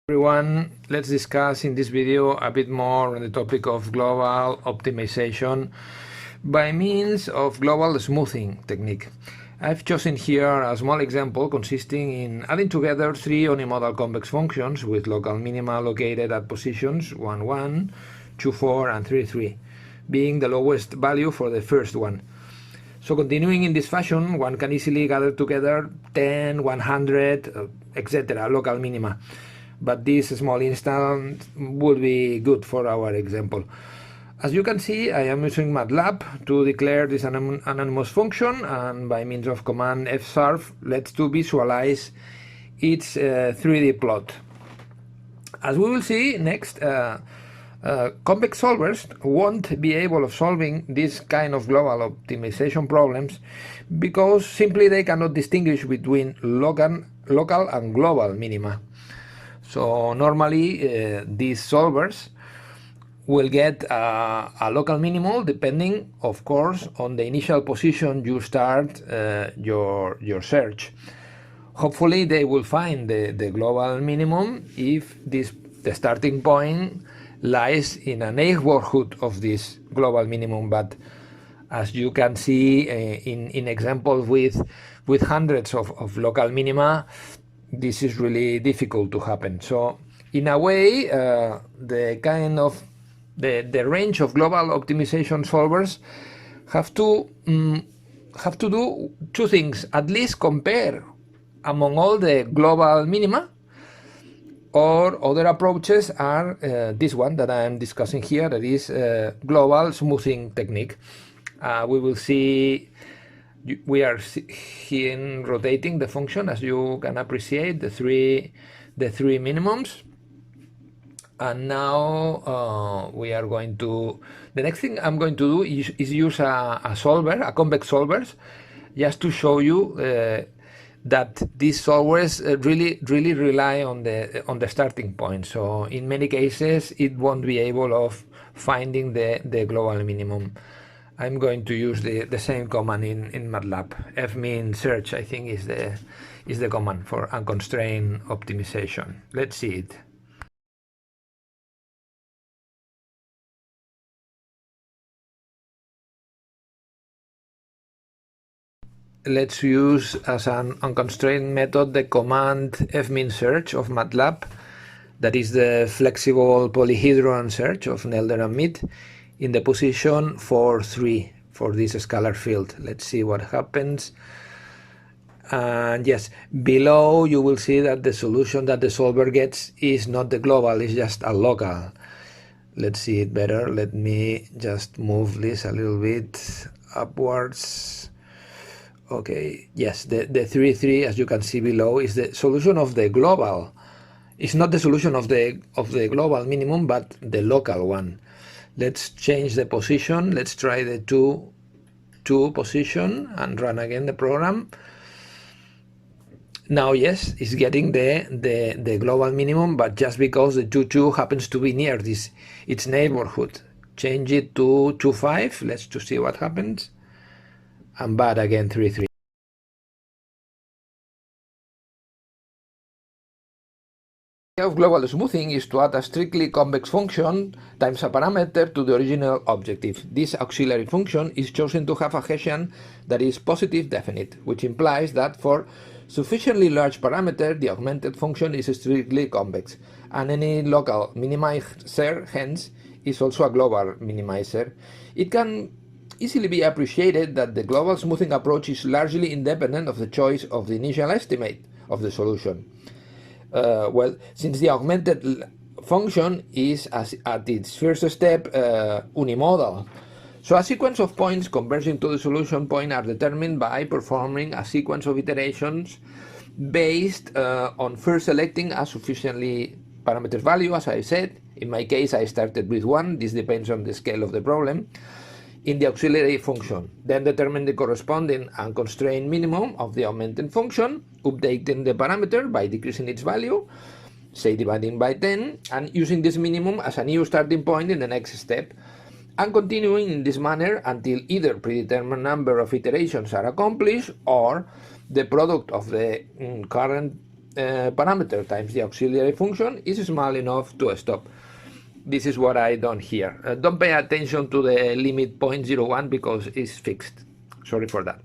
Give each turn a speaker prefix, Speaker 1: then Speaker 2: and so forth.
Speaker 1: Everyone, let's discuss in this video a bit more on the topic of global optimization by means of global smoothing technique. I've chosen here a small example consisting in adding together three unimodal convex functions with local minima located at positions 1, 1, 2, 4, and 3, 3, being the lowest value for the first one. So continuing in this fashion, one can easily gather together 10, 100, etc. local minima. But this small instance would be good for our example. As you can see, I am using MATLAB to declare this anonymous function, and by means of command fsurf, let's to visualize its 3D plot. As we will see next, convex solvers won't be able of solving this kind of global optimization problems because simply they cannot distinguish between local and global minima. So normally these solvers will get a local minimum depending, of course, on the initial position you start your search. Hopefully they will find the global minimum if the starting point lies in a neighborhood of this global minimum, but as you can see in examples with hundreds of local minima, this is really difficult to happen. So in a way, the range of global optimization solvers have to do two things: at least compare among all the global minima, or other approaches are this one that I am discussing here, that is global smoothing technique. We will see. We are here rotating the function, as you can appreciate, the three minimums. And now we are going to, the next thing I'm going to do is use a solver, a convex solvers, just to show you that these solvers really rely on the starting point. So in many cases it won't be able of finding the global minimum. I'm going to use the same command in MATLAB. fmin search, I think, is the command for unconstrained optimization. Let's see it. Let's use as an unconstrained method the command fmin search of MATLAB. That is the flexible polyhedron search of Nelder and Mead in the position 4, 3 for this scalar field. Let's see what happens. And yes, below you will see that the solution that the solver gets is not the global, it's just a local. Let's see it better. Let me just move this a little bit upwards. Okay, yes, the 3, 3, as you can see below, is the solution of the global. It's not the solution of the global minimum, but the local one. Let's change the position. Let's try the 2 position and run again the program. Now, yes, it's getting the global minimum, but just because the 2, 2 happens to be near its neighborhood. Change it to 2, 5. Let's to see what happens. And bad again, 3, 3. The idea of global smoothing is to add a strictly convex function times a parameter to the original objective. This auxiliary function is chosen to have a Hessian that is positive definite, which implies that for sufficiently large parameter, the augmented function is strictly convex, and any local minimizer, hence, is also a global minimizer. It can easily be appreciated that the global smoothing approach is largely independent of the choice of the initial estimate of the solution. Well, since the augmented function is at its first step unimodal, so a sequence of points converging to the solution point are determined by performing a sequence of iterations based on first selecting a sufficiently parameter value, as I said. In my case, I started with 1. This depends on the scale of the problem. In the auxiliary function, then determine the corresponding unconstrained minimum of the augmented function, updating the parameter by decreasing its value, say dividing by 10, and using this minimum as a new starting point in the next step, and continuing in this manner until either predetermined number of iterations are accomplished or the product of the current parameter times the auxiliary function is small enough to stop. This is what I done here. Don't pay attention to the limit 0.01 because it's fixed. Sorry for that.